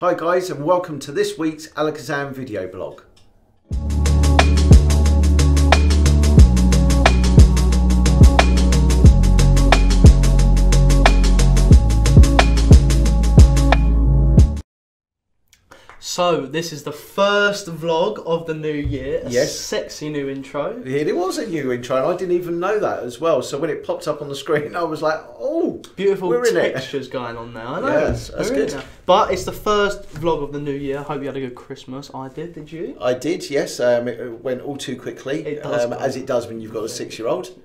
Hi guys, and welcome to this week's Alakazam Video Blog. So, this is the first vlog of the new year. Yes. Sexy new intro. It was a new intro, and I didn't even know that as well. So when it popped up on the screen, I was like, oh, Beautiful we're in textures going on now. I know. Yes, that's We're in good. now. But it's the first vlog of the new year. I hope you had a good Christmas. I did you? I did, yes. It went all too quickly, It does as it does when you've got a 6-year-old.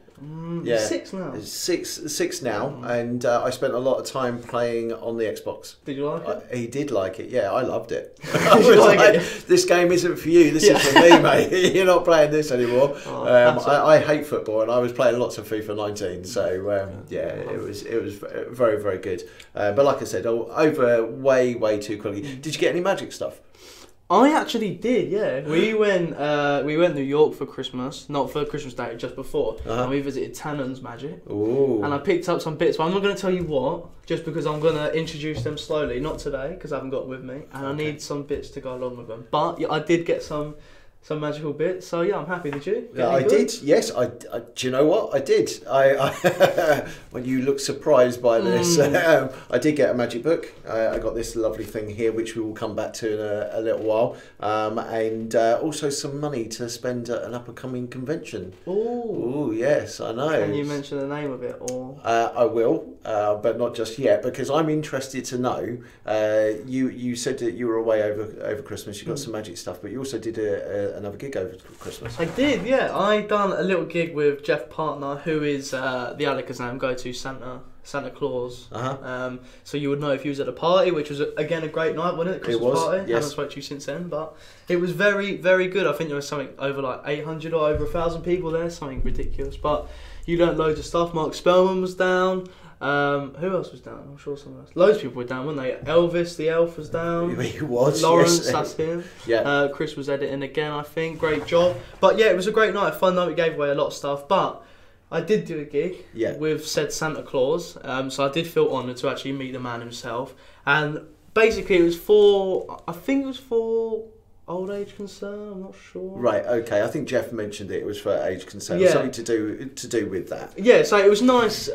Yeah. 6 now. Six now, and I spent a lot of time playing on the Xbox. Did you like it? He did like it, yeah. I loved it. I was like, this game isn't for you. This is for me, mate. You're not playing this anymore. I hate football, and I was playing lots of FIFA 19. So it was very, very good. But like I said, over way too quickly. Did you get any magic stuff? I actually did, yeah. We went to New York for Christmas, not for Christmas Day, just before, and we visited Tannen's Magic. Ooh. And I picked up some bits, but I'm not going to tell you what, just because I'm going to introduce them slowly, not today, because I haven't got them with me, and I need some bits to go along with them. But yeah, I did get some magical bits, so yeah, I'm happy. Did you? Yeah, I did. Yes, I. Do you know what I did? I when you look surprised by this, I did get a magic book. I got this lovely thing here, which we will come back to in a little while, and also some money to spend at an up-and-coming convention. Oh, yes, I know. Can you mention the name of it, or? I will, but not just yet, because I'm interested to know. You said that you were away over Christmas. You got some magic stuff, but you also did another gig over Christmas. I did, yeah. I done a little gig with Jeff Partner, who is the Alakazam go-to Santa Claus. So you would know if he was at a party, which was again a great night, wasn't it? Christmas party. Yes. Haven't spoke to you since then, but it was very, very good. I think there was something over like 800 or over 1,000 people there, something ridiculous. But you learnt loads of stuff. Mark Spellman was down. Who else was down? I'm sure someone else. Loads of people were down, weren't they? Elvis the Elf was down. He was. Lawrence, yes. that's him. Yeah. Chris was editing again, I think. Great job. But yeah, it was a great night, fun night. We gave away a lot of stuff. But I did do a gig with said Santa Claus. So I did feel honoured to actually meet the man himself. And basically it was for old age concern, I'm not sure. Right, okay. I think Jeff mentioned it was for age concern. Yeah. Something to do with that. Yeah, so it was nice.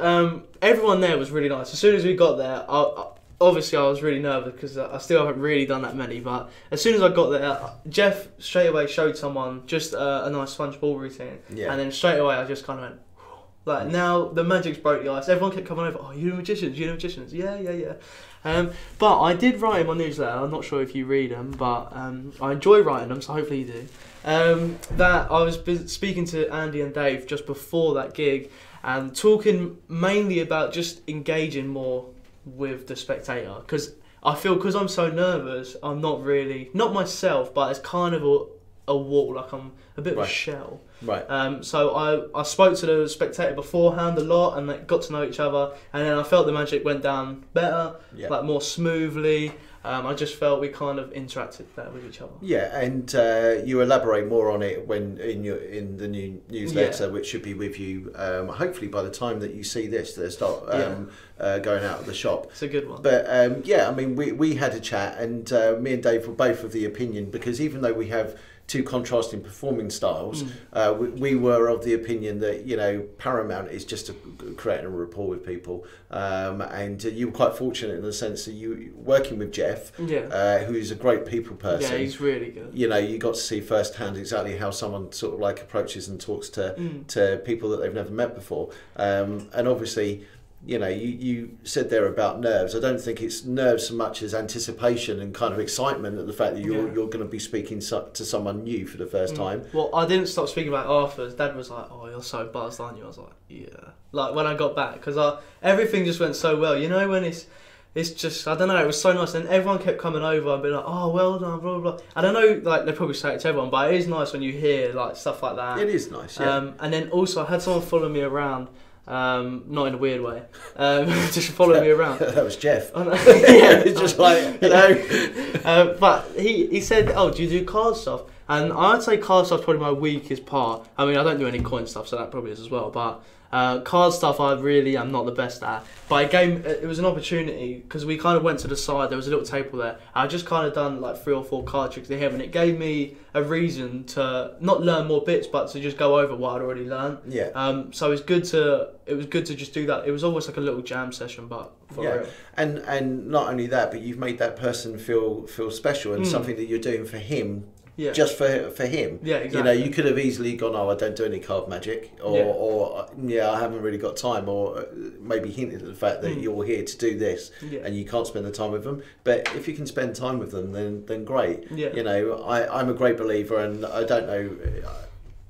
Everyone there was really nice. As soon as we got there, obviously I was really nervous because I still haven't really done that many, but as soon as I got there, Jeff straight away showed someone just a nice sponge ball routine. Yeah. And then straight away I just kind of went, like, now the magic's broke the ice. Everyone kept coming over, oh, you know magicians, Yeah. But I did write in my newsletter, I'm not sure if you read them, but I enjoy writing them, so hopefully you do. That I was speaking to Andy and Dave just before that gig and talking mainly about just engaging more with the spectator. Because I feel, because I'm so nervous, I'm not myself, but it's kind of a wall, like I'm a bit of a shell. Right. So I spoke to the spectator beforehand a lot and got to know each other, and then I felt the magic went down better, like more smoothly. I just felt we kind of interacted better with each other. Yeah, and you elaborate more on it when in the new newsletter, which should be with you hopefully by the time that you see this. They start going out of the shop. It's a good one. But I mean, we had a chat, and me and Dave were both of the opinion, because even though we have two contrasting performing styles, we were of the opinion that, you know, paramount is just to creating a rapport with people, and you were quite fortunate in the sense that you working with Jeff, who's a great people person. Yeah, he's really good. You know, you got to see firsthand exactly how someone sort of like approaches and talks to people that they've never met before, and obviously, you know, you said there about nerves. I don't think it's nerves so much as anticipation and kind of excitement at the fact that you're going to be speaking to someone new for the first time. Well, I didn't stop speaking about it afterwards. Dad was like, "Oh, you're so buzzed, aren't you?" I was like, "Yeah." Like when I got back, because everything just went so well. You know, when it's just, I don't know, it was so nice, and everyone kept coming over and being like, "Oh, well done, blah blah blah." I don't know, like they probably say it to everyone, but it is nice when you hear like stuff like that. It is nice, yeah. And then also I had someone follow me around. Not in a weird way, just following me around. That was Jeff. Yeah, it's just like, you know. But he said, "Oh, do you do card stuff?" And I'd say card stuff's probably my weakest part. I mean, I don't do any coin stuff, so that probably is as well. But Card stuff I really am not the best at, but it was an opportunity because we kind of went to the side, there was a little table there. I just kind of done like 3 or 4 card tricks to him, and it gave me a reason to not learn more bits, but to just go over what I'd already learned. Yeah. So it was good to just do that. It was almost like a little jam session, but for real. And not only that, but you've made that person feel special, and something that you're doing for him. Yeah. Just for him. Yeah, exactly. You know, you could have easily gone, oh, I don't do any card magic, or I haven't really got time, or maybe hinted at the fact that you're here to do this, and you can't spend the time with them. But if you can spend time with them, then great. Yeah. You know, I'm a great believer, and I don't know,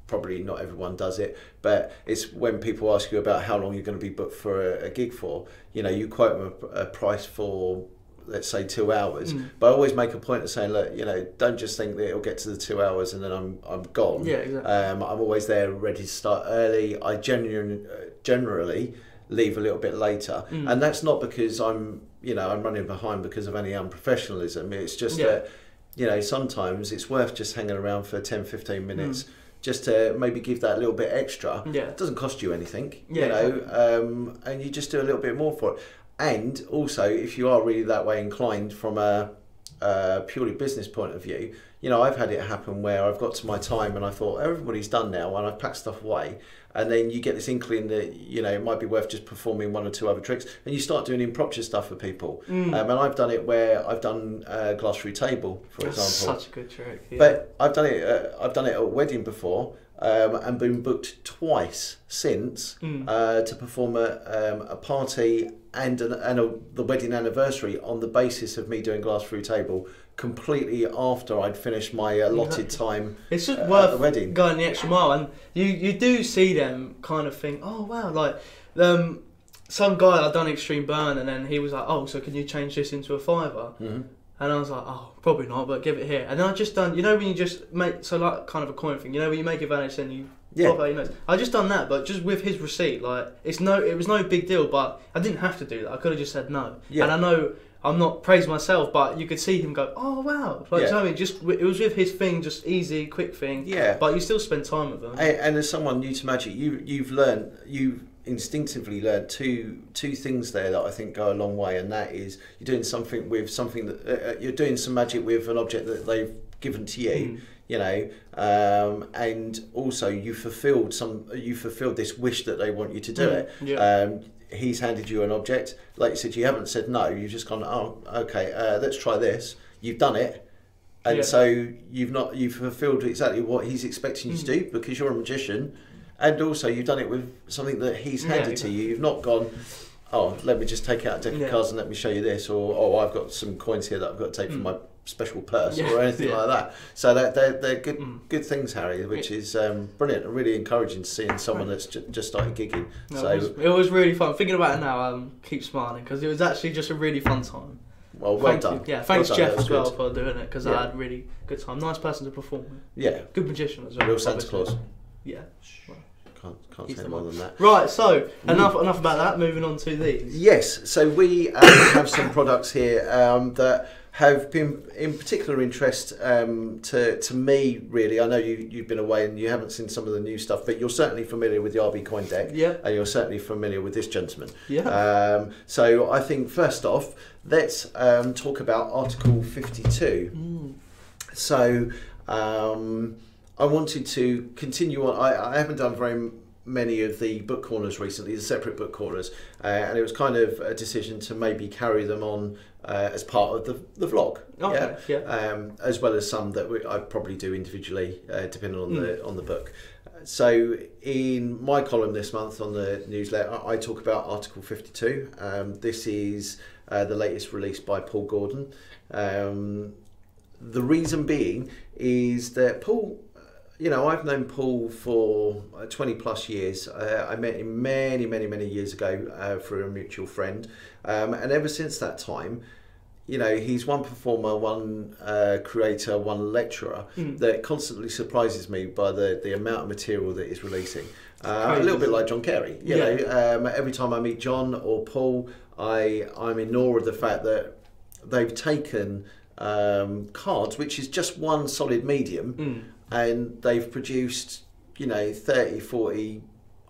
probably not everyone does it, but it's when people ask you about how long you're going to be booked for a gig for, you know, you quote them a price for, let's say 2 hours, but I always make a point of saying, look, you know, don't just think that it'll get to the 2 hours and then I'm gone. Yeah, exactly. I'm always there, ready to start early. I generally leave a little bit later, and that's not because I'm running behind because of any unprofessionalism. It's just that, you know, sometimes it's worth just hanging around for 10-15 minutes. Just to maybe give that little bit extra. It doesn't cost you anything, you know, and you just do a little bit more for it. And also, if you are really that way inclined from a purely business point of view, you know, I've had it happen where I've got to my time and I thought everybody's done now, and I've packed stuff away, and then you get this inkling that, you know, it might be worth just performing 1 or 2 other tricks, and you start doing impromptu stuff for people. And I've done it where I've done glass through table, for example. Such a good trick. Yeah. But I've done it at a wedding before. And been booked twice since to perform a party and the wedding anniversary on the basis of me doing glass through table completely after I'd finished my allotted time. It's just worth the wedding. Going the extra mile, and you do see them kind of think, oh wow, like some guy I'd done extreme burn, and then he was like, oh, so can you change this into a $5? And I was like, oh, probably not, but give it here. And then I just done, you know, when you just make, so like kind of a coin thing, you know, when you make a vanish and you pop out your nose. I just done that, but just with his receipt, like, it was no big deal, but I didn't have to do that. I could have just said no. And I know I'm not praising myself, but you could see him go, oh wow. Like, you know what I mean? Just, it was with his thing, just easy, quick thing. Yeah. But you still spend time with them. And as someone new to magic, you've instinctively learned two things there that I think go a long way, and that is you're doing something with something that you're doing some magic with an object that they've given to you, you know, and also you fulfilled this wish that they want you to do it. He's handed you an object, like you said, you haven't said no, you've just gone, oh, okay, let's try this. You've done it. And so you've fulfilled exactly what he's expecting you to do, because you're a magician. And also, you've done it with something that he's handed to you. You've not gone, oh, let me just take out a deck of cards and let me show you this, or oh, I've got some coins here that I've got to take from my special purse, or anything like that. So they're good things, Harry, which is brilliant and really encouraging to see in someone that's just started gigging. No, so it was really fun. Thinking about it now, I keep smiling because it was actually just a really fun time. Well done. Yeah, thanks Jeff as well for doing it, because I had a really good time. Nice person to perform with. Yeah. Good magician as well. Real Santa Claus. Yeah. Can't say more than that. Right, so enough about that. Moving on to these. Yes, so we have some products here that have been in particular interest to me, really. I know you've been away and you haven't seen some of the new stuff, but you're certainly familiar with the RB coin deck. Yeah. And you're certainly familiar with this gentleman. Yeah. So I think first off, let's talk about Article 52. So I wanted to continue on. I haven't done very many of the book corners recently, the separate book corners, and it was kind of a decision to maybe carry them on as part of the vlog. Okay. Yeah. As well as some that I probably do individually, depending on the book. So in my column this month on the newsletter, I talk about Article 52. This is the latest release by Paul Gordon. The reason being is that Paul, you know, I've known Paul for 20 plus years. I met him many years ago through a mutual friend. And ever since that time, you know, he's one performer, one creator, one lecturer that constantly surprises me by the amount of material that he's releasing. A little bit like John Carey. You know, every time I meet John or Paul, I'm in awe of the fact that they've taken cards, which is just one solid medium, and they've produced, you know, 30, 40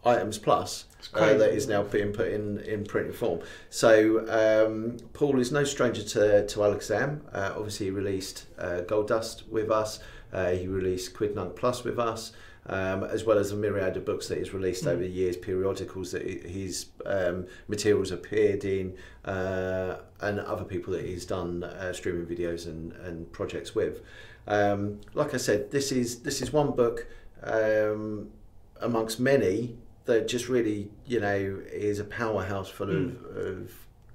items plus that is now being put in printed form. So Paul is no stranger to Alakazam. Obviously he released Gold Dust with us, he released Quidnunc Plus with us, as well as a myriad of books that he's released over the years, periodicals that his materials appeared in, and other people that he's done streaming videos and projects with. Like I said, this is one book amongst many that just really, you know, is a powerhouse full of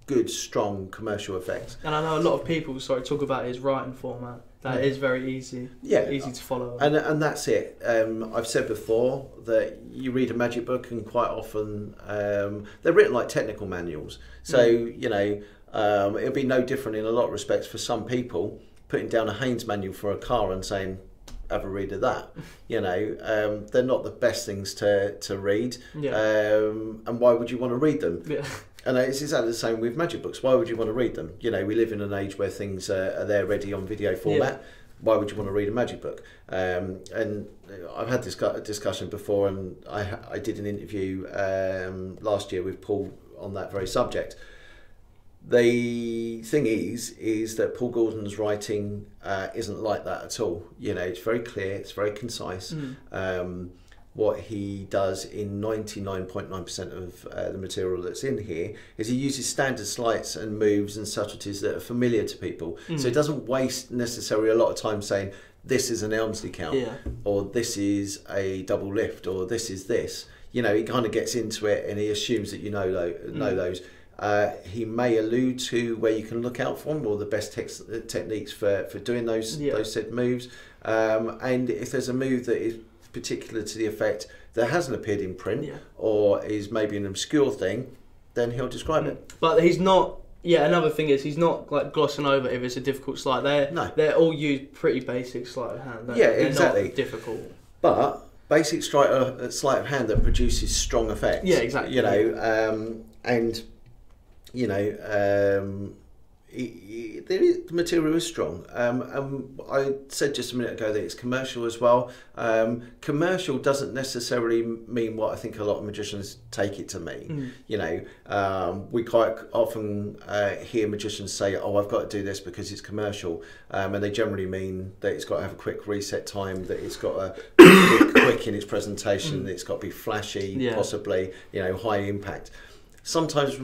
good, strong commercial effects. And I know a lot of people talk about his writing format. That is very easy. Yeah, easy to follow. And that's it. I've said before that you read a magic book, and quite often they're written like technical manuals. So you know, it'll be no different in a lot of respects for some people putting down a Haynes manual for a car and saying, have a read of that. You know, they're not the best things to read. And why would you want to read them? And it's exactly the same with magic books. Why would you want to read them? You know, we live in an age where things are there ready on video format. Why would you want to read a magic book? And I've had this discussion before, and I did an interview last year with Paul on that very subject. The thing is that Paul Gordon's writing isn't like that at all. You know, it's very clear, it's very concise. What he does in 99.9% of the material that's in here is he uses standard sleights and moves and subtleties that are familiar to people. So he doesn't waste necessarily a lot of time saying, this is an Elmsley count, or this is a double lift, or this is this. You know, he kind of gets into it and he assumes that you know those. He may allude to where you can look out for them, or the best techniques for doing those said moves. And if there's a move that is particular to the effect that hasn't appeared in print, or is maybe an obscure thing, then he'll describe it. But he's not. Yeah, another thing is he's not like glossing over if it's a difficult sleight. They're all used pretty basic sleight of hand. They're exactly. Not difficult. But basic sleight of hand that produces strong effects. Yeah, exactly. You know, and you know, the material is strong. I said just a minute ago that it's commercial as well. Commercial doesn't necessarily mean what I think a lot of magicians take it to mean. You know, we quite often hear magicians say, oh, I've got to do this because it's commercial. And they generally mean that it's got to have a quick reset time, that it's got to be quick in its presentation, that it's got to be flashy, possibly, you know, high impact. Sometimes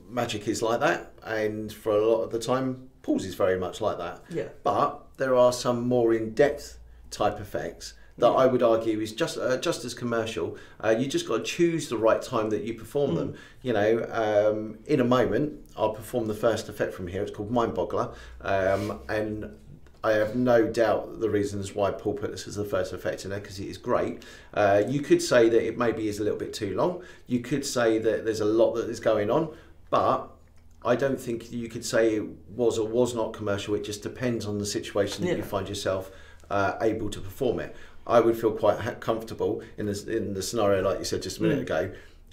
magic is like that, and for a lot of the time Paul's is very much like that. But there are some more in-depth type effects that I would argue is just as commercial. You just got to choose the right time that you perform them. You know, in a moment I'll perform the first effect from here. It's called Mind Boggler, and I have no doubt the reasons why Paul put this as the first effect in there, because it is great. You could say that it maybe is a little bit too long. You could say that there's a lot that is going on, but I don't think you could say it was or was not commercial. It just depends on the situation that you find yourself able to perform it. I would feel quite comfortable in the scenario like you said just a minute ago,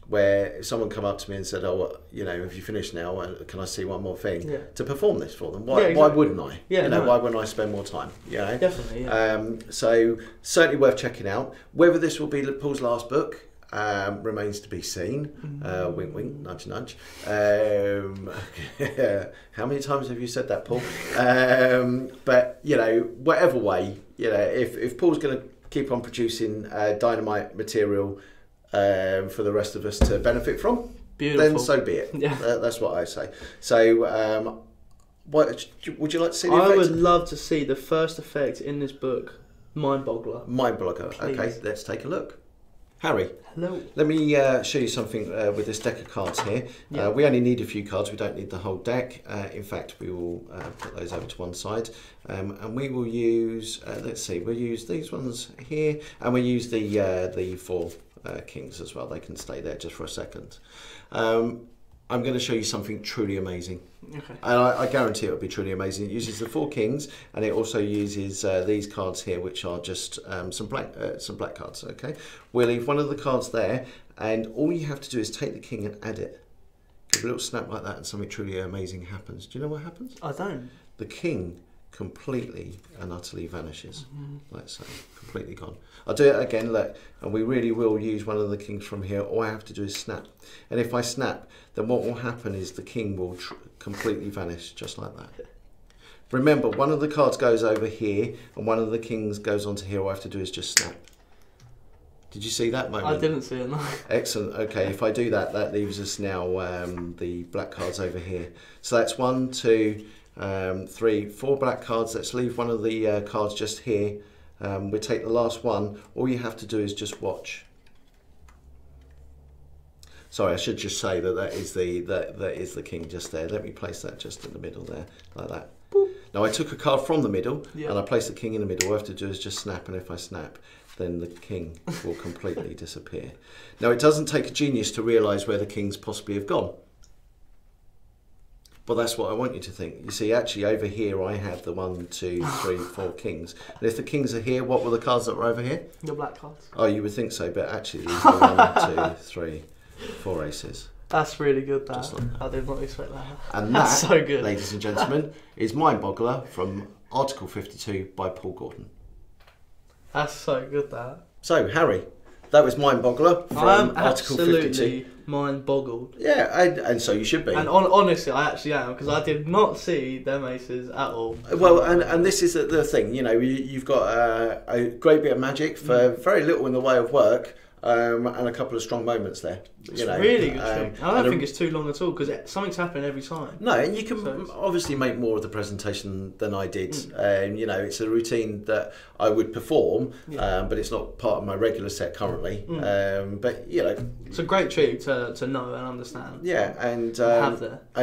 where if someone come up to me and said, oh, you know, have you finished now? Can I see one more thing? To perform this for them. Why wouldn't I? You know, why wouldn't I spend more time? You know? Definitely, so certainly worth checking out. Whether this will be Paul's last book remains to be seen. Wink, wink, nudge, nudge. How many times have you said that, Paul? But, you know, whatever way, you know, if Paul's going to keep on producing dynamite material for the rest of us to benefit from, then so be it. That's what I say. So, what would you like to see? The I would love to see the first effect in this book, Mind Boggler. Mind Boggler. Okay, let's take a look. Harry, hello. Let me show you something with this deck of cards here. We only need a few cards, we don't need the whole deck. In fact, we will put those over to one side. And we will use, let's see, we'll use these ones here, and we'll use the four kings as well. They can stay there just for a second. I'm going to show you something truly amazing. And I guarantee it will be truly amazing. It uses the four kings, and it also uses these cards here, which are just some black cards. Okay, we'll leave one of the cards there, and all you have to do is take the king and add it. Give a little snap like that, and something truly amazing happens. Do you know what happens? I don't. The king completely and utterly vanishes. Like so, completely gone. I'll do it again, look, and we really will use one of the kings from here. All I have to do is snap. And if I snap, then what will happen is the king will completely vanish, just like that. Remember, one of the cards goes over here, and one of the kings goes onto here. All I have to do is just snap. Did you see that moment? I didn't see it, no. Excellent. Okay, if I do that, that leaves us now the black cards over here. So that's 1, 2, 3, 4 black cards. Let's leave one of the cards just here. We take the last one. All you have to do is just watch. Sorry, I should just say that that is the king just there. Let me place that just in the middle there, like that. Boop. Now I took a card from the middle, and I placed the king in the middle. All I have to do is just snap, and if I snap, then the king will completely disappear. Now it doesn't take a genius to realise where the kings possibly have gone. But that's what I want you to think. You see, actually over here I have the 1, 2, 3, 4 kings. And if the kings are here, what were the cards that were over here? The black cards. Oh, you would think so, but actually these are 1, 2, 3, 4 aces. That's really good, that. Like that. I did not expect that. And that's that, so good. Ladies and gentlemen, is Mind Boggler from Article 52 by Paul Gordon. That's so good, that. So, Harry, that was Mind Boggler from Article 52. I'm absolutely mind boggled. Yeah, and so you should be. And honestly, I actually am, because I did not see them aces at all. Well, and this is the thing, you know, you've got a great bit of magic for very little in the way of work, and a couple of strong moments there. It's really good trick. I don't think it's too long at all, because something's happening every time. No, and you can obviously make more of the presentation than I did. You know, it's a routine that I would perform, but it's not part of my regular set currently. But, you know... It's a great trick to know and understand. Yeah, and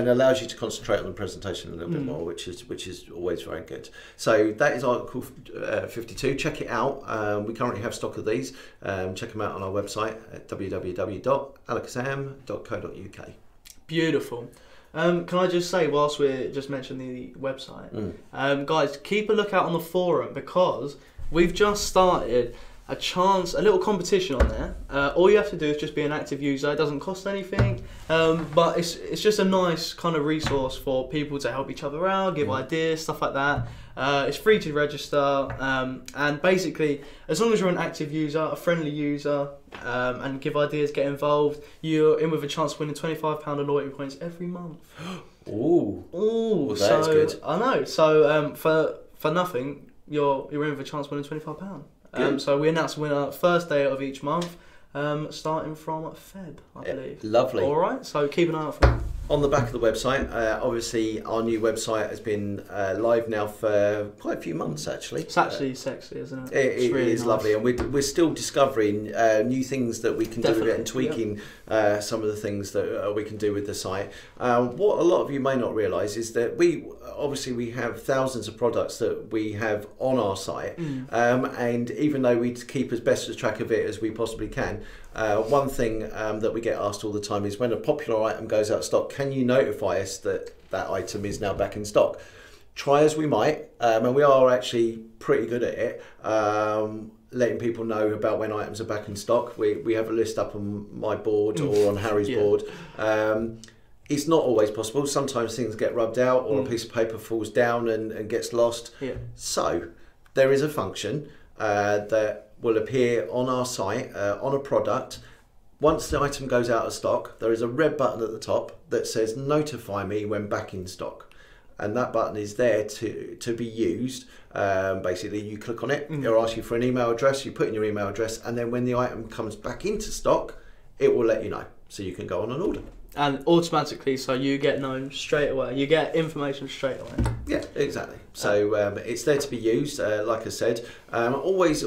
allows you to concentrate on the presentation a little bit more, which is always very good. So that is Article 52. Check it out. We currently have stock of these. Check them out on our website at www.alakazam.co.uk. Beautiful. Can I just say, whilst we're just mentioning the website, guys, keep a lookout on the forum, because we've just started a little competition on there. All you have to do is just be an active user. It doesn't cost anything, but it's just a nice kind of resource for people to help each other out, give ideas, stuff like that. It's free to register, and basically, as long as you're an active user, a friendly user, and give ideas, get involved, you're in with a chance of winning £25 of loyalty points every month. Ooh, well, so that's good. I know. So for nothing, you're in with a chance of winning £25. So we announce the winner first day of each month, starting from Feb, I believe. Lovely. All right, so keep an eye out for that. On the back of the website, obviously our new website has been live now for quite a few months actually. It's actually sexy, isn't it? It really is nice. lovely, and we're still discovering new things that we can do with it, and tweaking some of the things that we can do with the site. What a lot of you may not realise is that we have thousands of products that we have on our site, and even though we keep as best a track of it as we possibly can, one thing that we get asked all the time is, when a popular item goes out of stock, can you notify us that that item is now back in stock? Try as we might, and we are actually pretty good at it, letting people know about when items are back in stock. We have a list up on my board or on Harry's board. It's not always possible. Sometimes things get rubbed out, or a piece of paper falls down and gets lost. So there is a function that will appear on our site on a product. Once the item goes out of stock, there is a red button at the top that says notify me when back in stock, and that button is there to be used. Basically, you click on it, it'll ask you for an email address, you put in your email address, and then when the item comes back into stock, it will let you know, so you can go on and order. And automatically, so you get known straight away, you get information straight away. Yeah, exactly. So it's there to be used, like I said. Always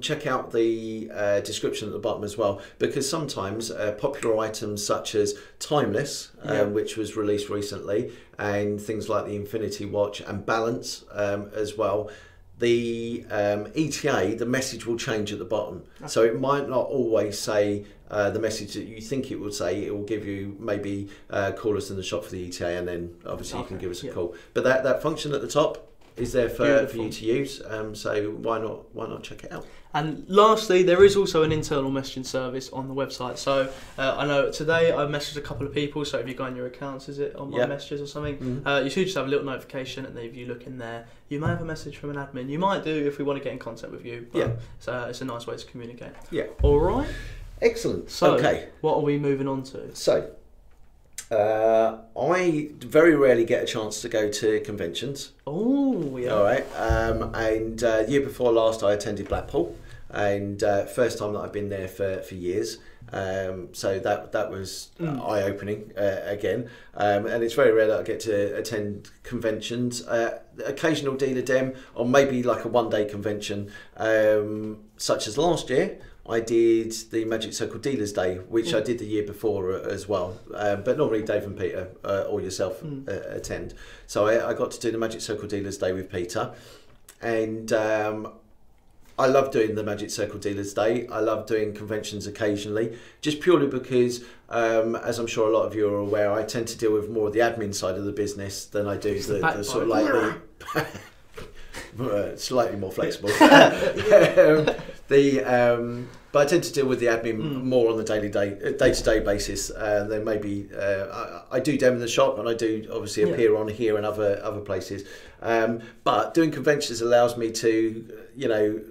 check out the description at the bottom as well, because sometimes popular items such as Timeless, which was released recently, and things like the Infinity Watch and Balance as well, the ETA, the message will change at the bottom. So it might not always say the message that you think it would say. It will give you maybe call us in the shop for the ETA, and then obviously you can give us a call. But that function at the top, is there for you to use. So why not check it out? And lastly, there is also an internal messaging service on the website. So I know today I messaged a couple of people. So if you go on your accounts, is it on my messages or something? You should just have a little notification, and then if you look in there, you may have a message from an admin. You might do if we want to get in contact with you. But it's a nice way to communicate. Yeah. All right. Excellent. So what are we moving on to? So I very rarely get a chance to go to conventions. Oh, yeah. All right. And year before last, I attended Blackpool. And first time that I've been there for years, so that was eye-opening again, and it's very rare that I get to attend conventions. Occasional dealer dem, or maybe like a one-day convention, such as last year. I did the Magic Circle Dealers Day, which I did the year before as well, but normally Dave and Peter or yourself attend. So I got to do the Magic Circle Dealers Day with Peter, and I love doing the Magic Circle Dealers Day. I love doing conventions occasionally, just purely because, as I'm sure a lot of you are aware, I tend to deal with more of the admin side of the business than I do the sort of like the slightly more flexible. But I tend to deal with the admin more on the day-to-day basis. Then maybe I do dem in the shop, and I do obviously appear on here and other places. But doing conventions allows me to,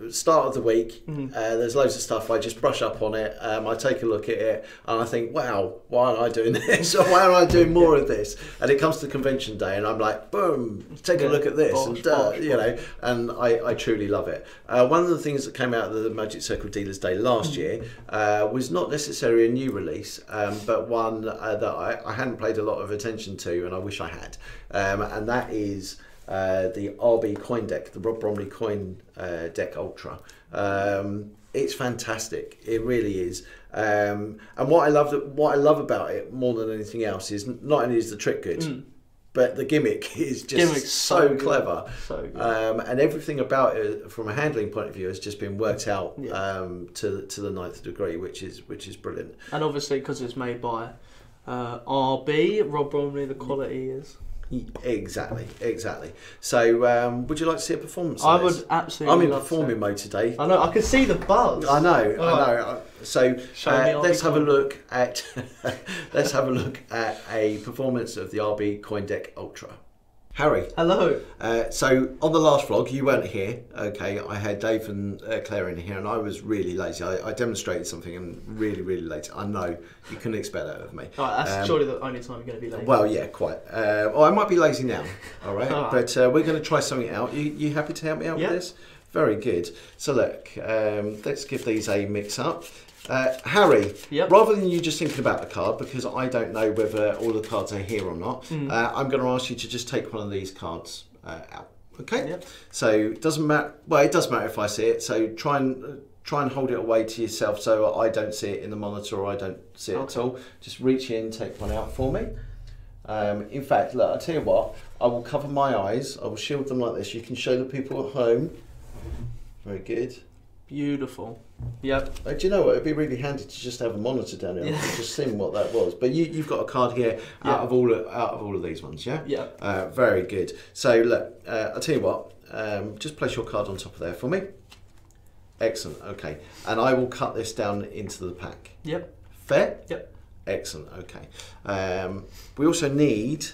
start of the week. There's loads of stuff. I just brush up on it. I take a look at it, and I think, wow, why aren't I doing this? Or why aren't I doing more of this? And it comes to convention day, and I'm like, boom, take a look at this, and I truly love it. One of the things that came out of the Magic Circle Dealers Day last year was not necessarily a new release, but one that I hadn't paid a lot of attention to, and I wish I had, and that is the RB coin deck, the Rob Bromley coin deck Ultra. It's fantastic, it really is. And what I love about it more than anything else is not only is the trick good, but the gimmick is just so clever. So good. And everything about it from a handling point of view has just been worked out to the 9th degree, which is brilliant. And obviously because it's made by RB, Rob Bromley, the quality is... Exactly. So, would you like to see a performance? I would absolutely. I'm in performing mode today. I know. I can see the buzz. I know. So let's have a look at a performance of the RB Coin Deck Ultra. Harry. Hello. So on the last vlog, you weren't here. Okay, I had Dave and Claire in here, and I was really lazy. I demonstrated something and really lazy. I know you couldn't expect that of me. All right, that's surely the only time you're going to be lazy. Well, yeah, quite. I might be lazy now. All right, but we're going to try something out. You happy to help me out with this? Very good. So look, let's give these a mix up. Harry, rather than you just thinking about the card, because I don't know whether all the cards are here or not, I'm going to ask you to just take one of these cards out. Okay? So it doesn't matter. Well, it does matter if I see it. So try and hold it away to yourself so I don't see it in the monitor, or I don't see it at all. Just reach in, take one out for me. In fact, look, I'll tell you what. I will cover my eyes. I will shield them like this. You can show the people at home. Very good. Beautiful. Yep. Do you know what? It'd be really handy to just have a monitor down here and just see what that was. But you've got a card here out of all of these ones, yeah? Yeah. Very good. So look, I'll tell you what. Just place your card on top of there for me. Excellent. Okay. And I will cut this down into the pack. Yep. Fair? Yep. Excellent. Okay. We also need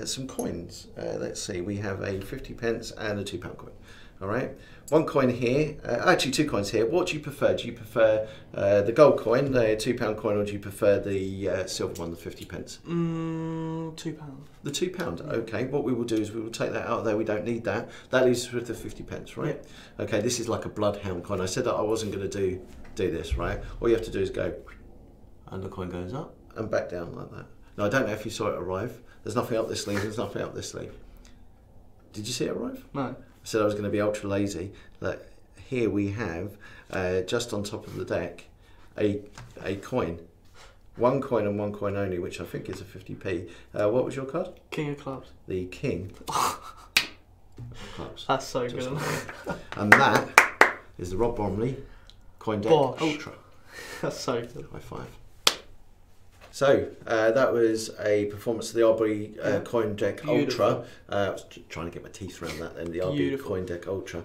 some coins. Let's see. We have a 50p and a £2 coin. All right. One coin here, actually 2 coins here. What do you prefer? Do you prefer the gold coin, the £2 coin, or do you prefer the silver one, the 50p? £2. The £2, okay. What we will do is we will take that out of there. We don't need that. That leaves us with the 50p, right? Yep. Okay, this is like a bloodhound coin. I said that I wasn't going to do this, right? All you have to do is go, and the coin goes up and back down like that. Now, I don't know if you saw it arrive. There's nothing up this sleeve. There's nothing up this sleeve. Did you see it arrive? No. I said I was going to be ultra lazy. Look, here we have, just on top of the deck, a coin. One coin and one coin only, which I think is a 50p. What was your card? King of clubs. The king of clubs. That's so good. And that is the Rob Bromley Coin Deck Ultra. That's so good. High five. So that was a performance of the RB Coin Deck Ultra. I was trying to get my teeth around that then, the RB Coin Deck Ultra.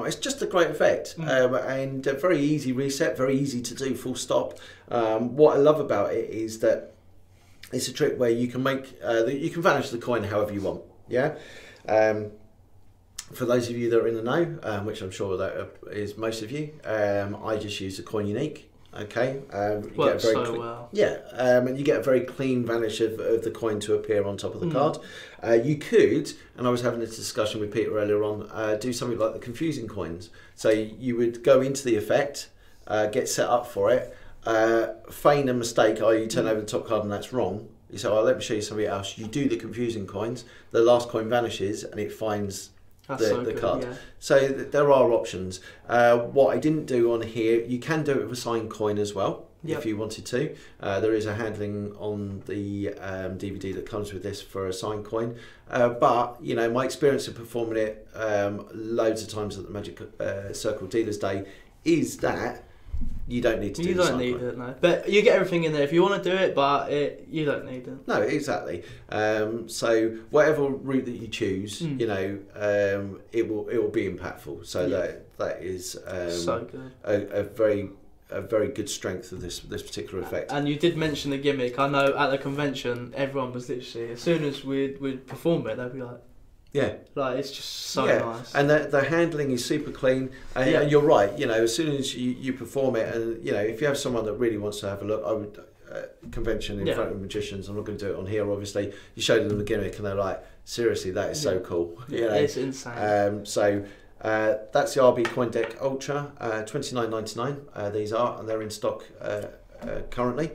It's just a great effect and a very easy reset, very easy to do, full stop. What I love about it is that it's a trick where you can make, you can vanish the coin however you want, yeah? For those of you that are in the know, which I'm sure that is most of you, I just use the coin unique. Okay, works so well. Yeah, and you get a very clean vanish of the coin to appear on top of the card. You could, and I was having this discussion with Peter earlier on, do something like the confusing coins. So you would go into the effect, get set up for it, feign a mistake, i.e. you turn over the top card and that's wrong. You say, oh, let me show you something else. You do the confusing coins, the last coin vanishes and it finds the card. Yeah. So there are options. What I didn't do on here, you can do it with a signed coin as well, if you wanted to. There is a handling on the DVD that comes with this for a signed coin. But, you know, my experience of performing it loads of times at the Magic Circle Dealers Day is that you don't need to do it. You don't need it, no. But you get everything in there if you want to do it, but you don't need it. No, exactly. So whatever route that you choose, you know, it will be impactful. So that is so good. A very good strength of this particular effect. And you did mention the gimmick. I know at the convention, everyone was literally, as soon as we'd perform it, they'd be like, yeah, like it's just so nice. And the handling is super clean. And you're right. You know, as soon as you perform it, and you know, if you have someone that really wants to have a look, I would convention in front of magicians. I'm not going to do it on here, obviously. You show them the gimmick, and they're like, seriously, that is so cool. You know? It's insane. So that's the RB Coin Deck Ultra, $29.99. These are, and they're in stock currently.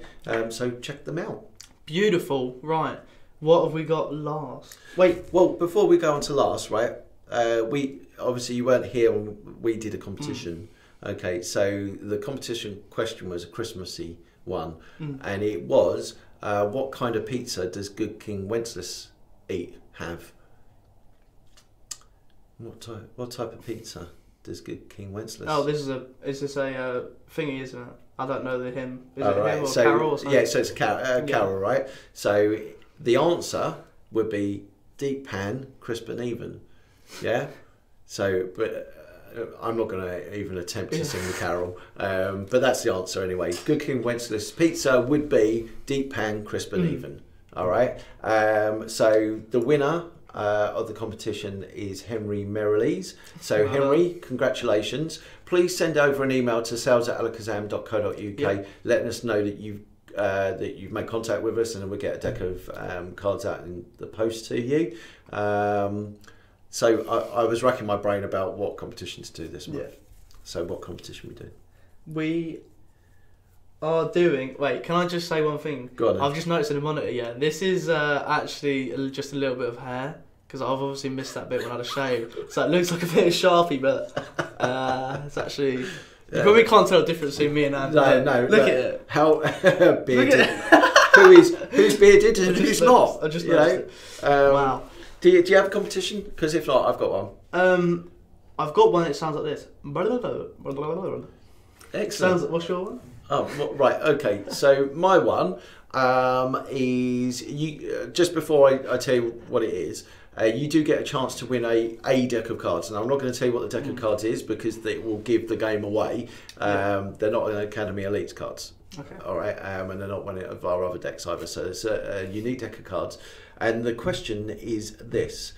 So check them out. Beautiful, right? What have we got last? Wait, well, before we go on to last, right? We obviously, you weren't here when we did a competition. Okay, so the competition question was a Christmassy one, and it was, what kind of pizza does Good King Wenceslas have? What type of pizza does Good King Wenceslas? Oh, is this a thingy, isn't it? I don't know the hymn. Is it hymn or carol or something? Yeah, so it's a carol, right? So the answer would be deep pan, crisp and even. Yeah. So, but I'm not going to even attempt to sing the carol. But that's the answer anyway. Good King Wenceslas pizza would be deep pan, crisp and even. All right. So the winner of the competition is Henry Merrilees. So Henry, congratulations. Please send over an email to sales@alakazam.co.uk letting us know that you've made contact with us, and then we'll get a deck of cards out in the post to you. So I was racking my brain about what competition to do this month. So what competition we do? We are doing... Wait, can I just say one thing? Go on then. I've just noticed in the monitor, this is actually just a little bit of hair, because I've obviously missed that bit when I had a shave. So it looks like a bit of Sharpie, but it's actually... You probably can't tell the difference between me and Andy. No. Look at it. How bearded. Who's bearded and who's not? I just noticed it. Wow. Do you have a competition? Because if not, I've got one. I've got one that sounds like this. Excellent. What's your one? Oh, right. Okay. So my one is just before I tell you what it is. You do get a chance to win a deck of cards. Now, I'm not going to tell you what the deck of cards is because it will give the game away. They're not Academy Elites cards. Okay. All right. And they're not one of our other decks either. So it's a unique deck of cards. And the question is this.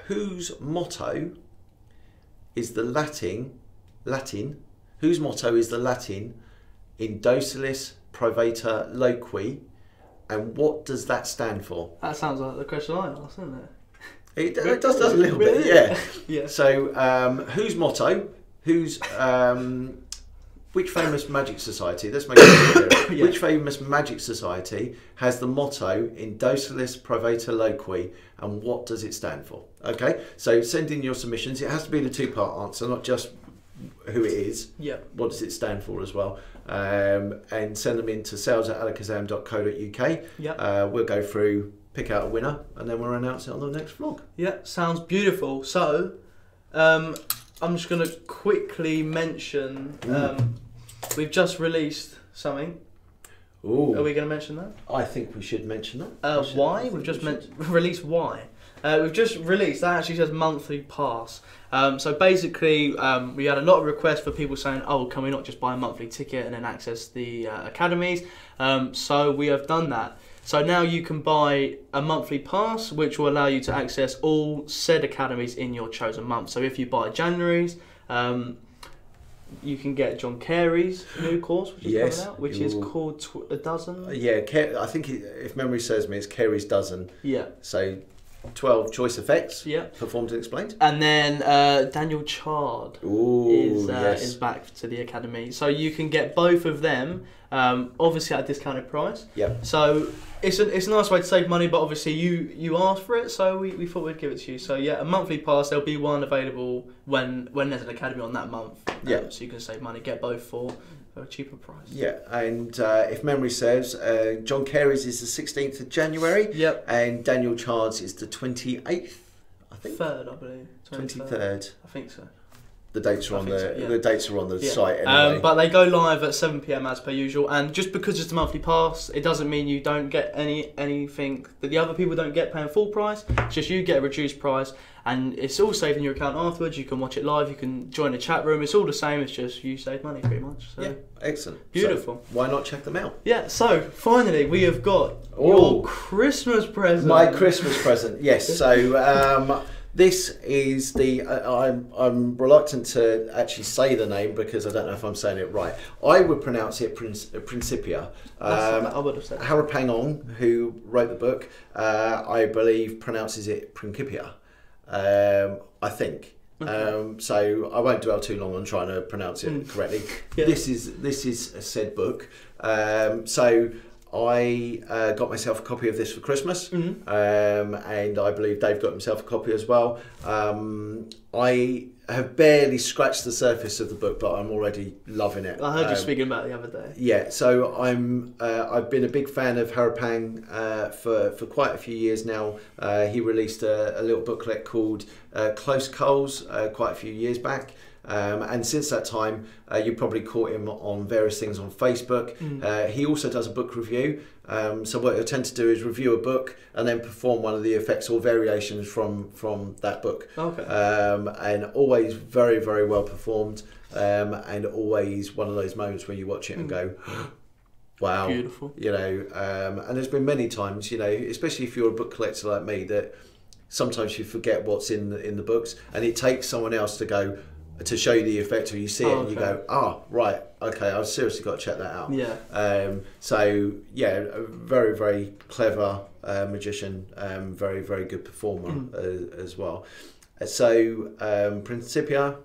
Whose motto is the Latin? Whose motto is the Latin in Docilis Provator Loqui? And what does that stand for? That sounds like the question I asked, doesn't it? It does a little bit, yeah. Yeah. So, whose motto? Which famous magic society? Let's make it clear. Which famous magic society has the motto in Docilis Provator Loqui, and what does it stand for? Okay. So send in your submissions. It has to be the two-part answer, not just who it is. Yeah. What does it stand for as well? And send them in to sales@alakazam.co.uk. Yeah. We'll go through, pick out a winner, and then we'll announce it on the next vlog. Yeah, sounds beautiful. So, I'm just going to quickly mention we've just released something. Ooh. Are we going to mention that? I think we should mention that. Why? We've just released why. We've just released, that actually says monthly pass. So basically, we had a lot of requests for people saying, oh, can we not just buy a monthly ticket and then access the academies? So we have done that. So now you can buy a monthly pass, which will allow you to access all said academies in your chosen month. So if you buy January's, you can get John Carey's new course, which is coming out, which is called A Dozen. Yeah, I think if memory serves me, it's Carey's Dozen. Yeah. So 12 choice effects. Yeah. Performed and explained. And then Daniel Chard is back to the academy. So you can get both of them, obviously at a discounted price. Yeah. So it's a nice way to save money, but obviously you asked for it, so we thought we'd give it to you. So yeah, a monthly pass. There'll be one available when there's an academy on that month. Yeah. So you can save money, get both for a cheaper price. Yeah, and if memory serves, John Carey's is the 16th of January. Yep. And Daniel Chard's is the 28th, I think. 3rd, I believe. 23rd. I think so. The dates are on the dates are on the Yeah. site anyway. But they go live at 7 PM as per usual, and just because it's a monthly pass, it doesn't mean you don't get anything that the other people don't get paying full price. It's just you get a reduced price, and it's all saved in your account afterwards. You can watch it live, you can join the chat room. It's all the same. It's just you save money pretty much. So. Yeah, excellent. Beautiful. So why not check them out? Yeah. So finally, we have got your Christmas present. My Christmas present. Yes. So. This is the. I'm reluctant to actually say the name because I don't know if I'm saying it right. I would pronounce it Principia. I would have said. Harapangong, who wrote the book, I believe pronounces it Principia. I think. Okay. So I won't dwell too long on trying to pronounce it correctly. Yeah. This is a said book. So. I got myself a copy of this for Christmas, and I believe Dave got himself a copy as well. I have barely scratched the surface of the book, but I'm already loving it. I heard you speaking about it the other day. Yeah, so I've been a big fan of Harapang for quite a few years now. He released a little booklet called Close Calls quite a few years back. And since that time, you probably caught him on various things on Facebook. He also does a book review. So what he'll tend to do is review a book and then perform one of the effects or variations from that book. Okay. And always very, very well performed. And always one of those moments where you watch it and go, wow. Beautiful. You know, and there's been many times, you know, especially if you're a book collector like me, that sometimes you forget what's in the books, and it takes someone else to show you the effect, or you see it and you go, right, okay, I've seriously got to check that out. Yeah. So yeah, a very, very clever magician, very, very good performer as well. So Principia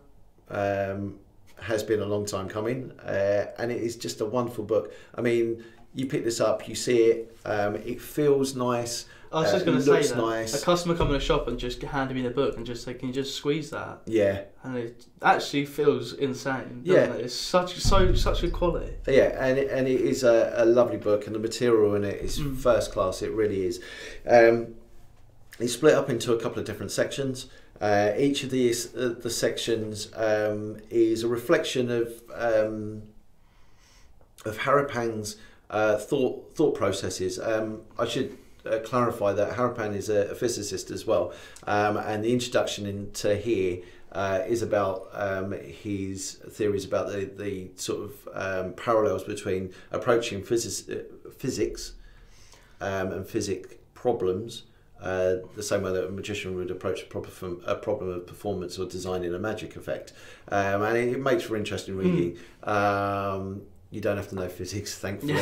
has been a long time coming, and it is just a wonderful book. I mean, you pick this up, you see it, it feels nice. I was just going to say that. Nice. A customer come in a shop and just handed me the book and just say, can you just squeeze that? Yeah. And it actually feels insane. Yeah. It? It's such good quality. Yeah, and it is a lovely book, and the material in it is first class. It really is. It's split up into a couple of different sections. Each of the sections is a reflection of Harapang's thought processes. I should clarify that Harapang is a physicist as well, and the introduction into here is about his theories about the sort of parallels between approaching physics and physics problems the same way that a magician would approach a problem of performance or designing a magic effect, and it makes for interesting reading. You don't have to know physics, thankfully,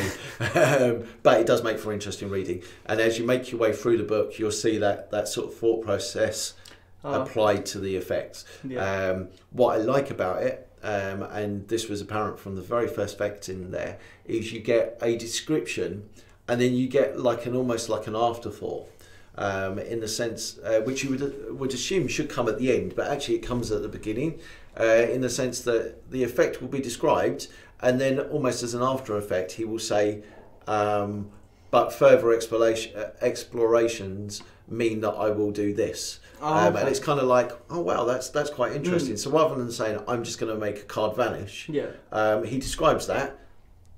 but it does make for interesting reading. And as you make your way through the book, you'll see that sort of thought process applied to the effects. Yeah. What I like about it, and this was apparent from the very first effect in there, is you get a description and then you get almost like an afterthought. In the sense which you would assume should come at the end, but actually it comes at the beginning, in the sense that the effect will be described, and then almost as an after effect he will say, but further explorations mean that I will do this. Okay. And it's kind of like, oh wow, that's quite interesting. So rather than saying I'm just going to make a card vanish, he describes that,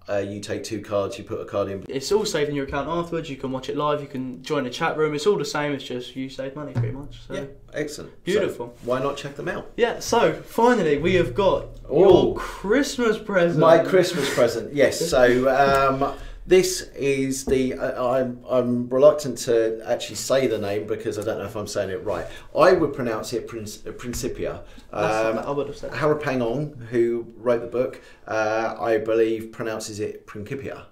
you take 2 cards, you put a card in. It's all saved in your account afterwards. You can watch it live. You can join a chat room. It's all the same. It's just you save money pretty much. So. Yeah, excellent. Beautiful. So why not check them out? Yeah. So finally, we have got your Christmas present. My Christmas present. Yes. So this is the. I'm reluctant to actually say the name because I don't know if I'm saying it right. I would pronounce it Principia. I would have said. Harapang Ong, who wrote the book, I believe pronounces it Principia.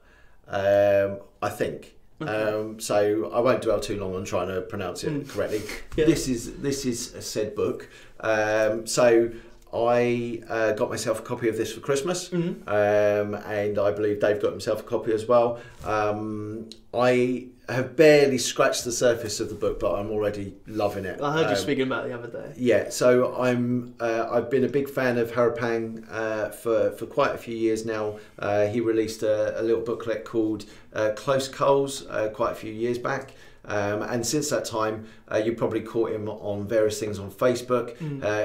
I think. Okay. So I won't dwell too long on trying to pronounce it correctly. Yeah. This is a said book. So I got myself a copy of this for Christmas, and I believe Dave got himself a copy as well. I have barely scratched the surface of the book, but I'm already loving it. I heard you speaking about it the other day. Yeah, so I've been a big fan of Harapang for quite a few years now. He released a little booklet called Close Calls quite a few years back. And since that time, you probably caught him on various things on Facebook.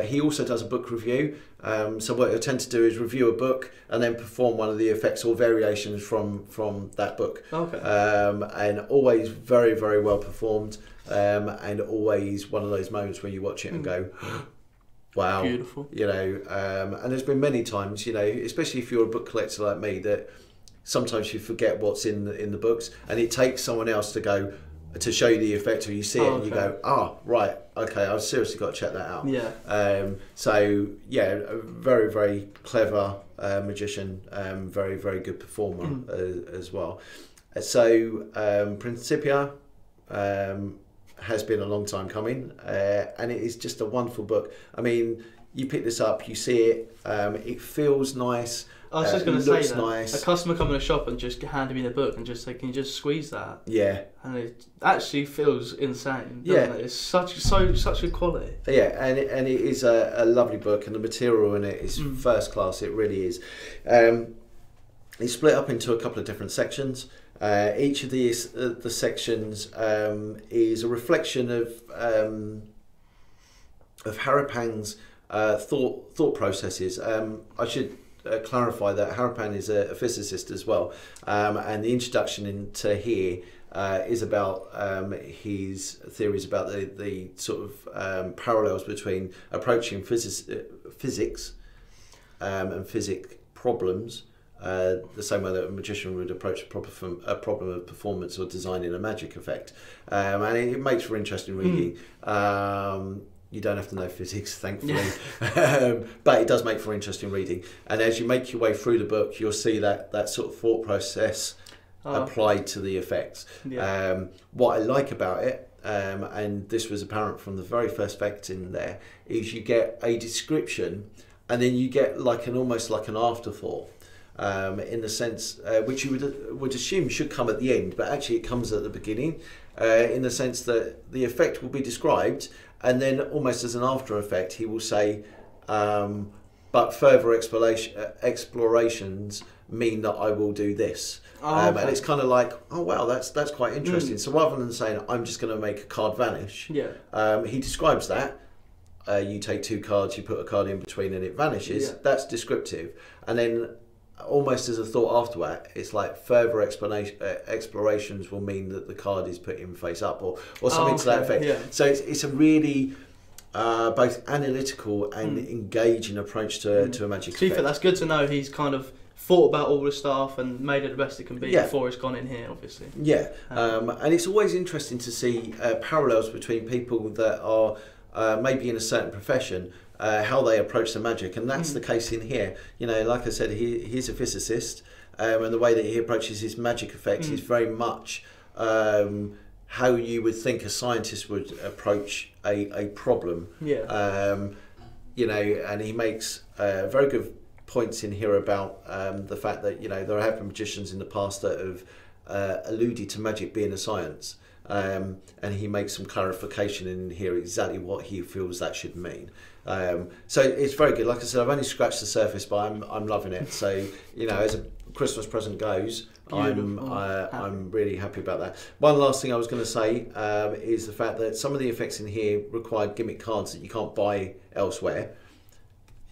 He also does a book review. So what he'll tend to do is review a book and then perform one of the effects or variations from that book. Okay. And always very, very well performed. And always one of those moments where you watch it and go, wow. Beautiful. You know, and there's been many times, you know, especially if you're a book collector like me, that sometimes you forget what's in the books, and it takes someone else to show you the effect, or you see it and you go, right, okay, I've seriously got to check that out. Yeah. So yeah, a very, very clever magician, very, very good performer as well. So Principia has been a long time coming, and it is just a wonderful book. I mean, you pick this up, you see it, it feels nice. I was just going to say that. Nice. A customer come in a shop and just handed me the book and just say, "Can you just squeeze that?" Yeah. And it actually feels insane. Yeah. It? It's such good quality. Yeah, and it is a lovely book, and the material in it is first class. It really is. It's split up into a couple of different sections. Each of the sections is a reflection of Harapang's thought processes. I should clarify that Harapang is a physicist as well, and the introduction into here is about his theories about the sort of parallels between approaching physics and physics problems the same way that a magician would approach a problem of performance or designing a magic effect, and it makes for interesting reading. You don't have to know physics, thankfully, but it does make for interesting reading. And as you make your way through the book, you'll see that sort of thought process applied to the effects. Yeah. What I like about it, and this was apparent from the very first effect in there, is you get a description, and then you get almost like an afterthought. In the sense which you would assume should come at the end, but actually it comes at the beginning, in the sense that the effect will be described, and then almost as an after effect he will say, but further explorations mean that I will do this. And it's kind of like, oh wow, that's quite interesting. So rather than saying I'm just going to make a card vanish, he describes that. You take 2 cards, you put a card in between and it vanishes. Yeah. That's descriptive. And then almost as a thought after that, it's like further explorations will mean that the card is put in face up or something to that effect. Yeah. So it's a really both analytical and engaging approach to a magic effect. That's good to know. He's kind of thought about all the stuff and made it the best it can be before it's gone in here, obviously. Yeah, and it's always interesting to see parallels between people that are maybe in a certain profession, how they approach the magic, and that's the case in here. You know, like I said, he's a physicist, and the way that he approaches his magic effects is very much how you would think a scientist would approach a problem. Yeah. You know, and he makes very good points in here about the fact that, you know, there have been magicians in the past that have alluded to magic being a science. And he makes some clarification in here exactly what he feels that should mean. So it's very good. Like I said, I've only scratched the surface, but I'm loving it. So, you know, as a Christmas present goes, I'm really happy about that. One last thing I was going to say is the fact that some of the effects in here require gimmick cards that you can't buy elsewhere.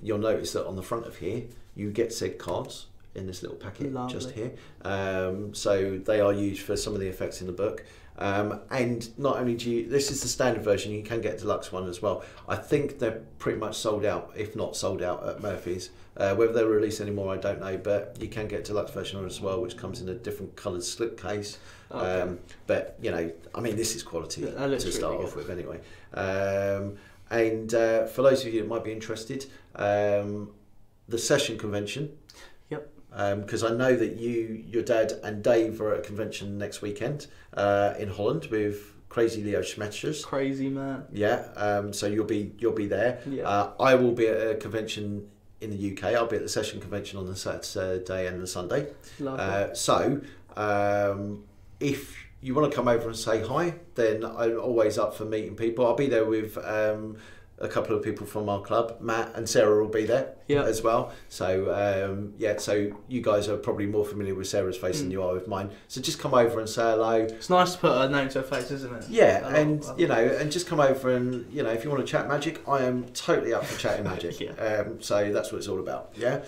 You'll notice that on the front of here, you get said cards. in this little packet just Lovely. here. So they are used for some of the effects in the book. And not only do you, this is the standard version, you can get a deluxe one as well. I think they're pretty much sold out, if not sold out, at Murphy's. Whether they'll release any more, I don't know, but you can get a deluxe version as well, which comes in a different coloured slip case. Okay. But, you know, I mean, this is quality to start really off with anyway. And for those of you that might be interested, the session convention. Yep. Because I know that your dad and Dave are at a convention next weekend in Holland with Crazy Leo Schmetschers. Crazy man. Yeah. So you'll be there. Yeah. I will be at a convention in the UK. I'll be at the session convention on the Saturday and the Sunday. Lovely. So if you want to come over and say hi, then I'm always up for meeting people. I'll be there with a couple of people from our club. Matt and Sarah will be there as well. So so you guys are probably more familiar with Sarah's face than you are with mine. So just come over and say hello. It's nice to put a name to a face, isn't it? Yeah, and you know, and just come over and you know, if you want to chat magic, I am totally up for chatting magic. So that's what it's all about. Yeah.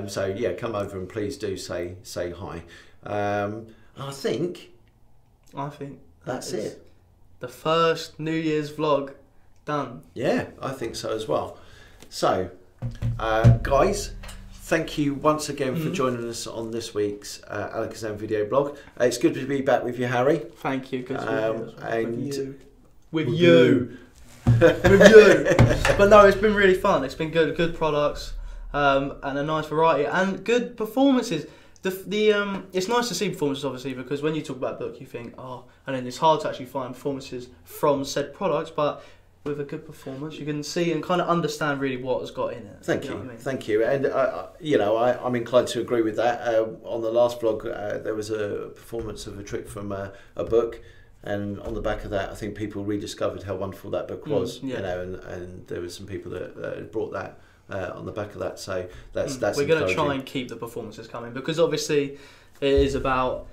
So yeah, come over and please do say hi. I think that's it. The first New Year's vlog done. Yeah, I think so as well. So, guys, thank you once again for joining us on this week's Alakazam Video Blog. It's good to be back with you, Harry. Thank you. Good to and with you. With you. But no, it's been really fun. It's been good products and a nice variety and good performances. It's nice to see performances, obviously, because when you talk about a book, you think, oh, and then it's hard to actually find performances from said products, but with a good performance, you can see and kind of understand really what has got in it. Thank you, know what I mean? Thank you. And you know, I'm inclined to agree with that. On the last vlog, there was a performance of a trick from a book, and on the back of that, I think people rediscovered how wonderful that book was. You know, and there were some people that brought that on the back of that. So that's we're going to try and keep the performances coming, because obviously it is about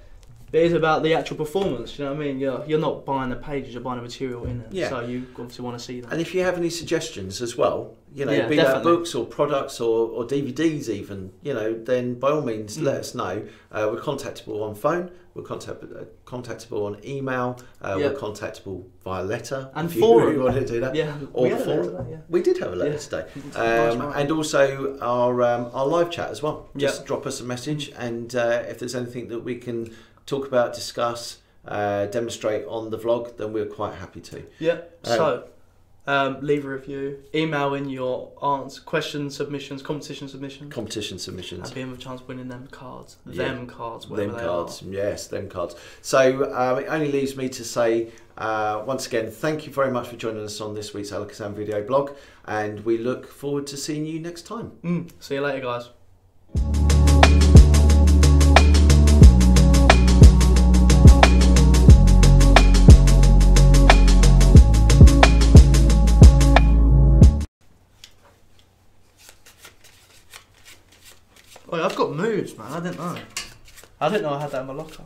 the actual performance. You know what I mean? You're not buying the pages, you're buying the material in it. Yeah. So you obviously want to see that. And if you have any suggestions as well, you know, Yeah, be that definitely. books or products or DVDs even, you know, then by all means let us know. We're contactable on phone, we're contactable on email, we're contactable via letter. And if you forum. really want to do that. Yeah, Or we had a letter forum. today, yeah. We did have a letter today. And also our live chat as well. Just drop us a message, and if there's anything that we can talk about, discuss, demonstrate on the vlog, then we're quite happy to. Yeah. So leave a review, email in your answers, question submissions, competition submissions, and be in with a chance of winning them cards. Them cards, yes, them cards. So it only leaves me to say once again, thank you very much for joining us on this week's Alakazam Video Blog, and we look forward to seeing you next time. See you later, guys. Oh, I've got moves, man. I didn't know. I had that in my locker.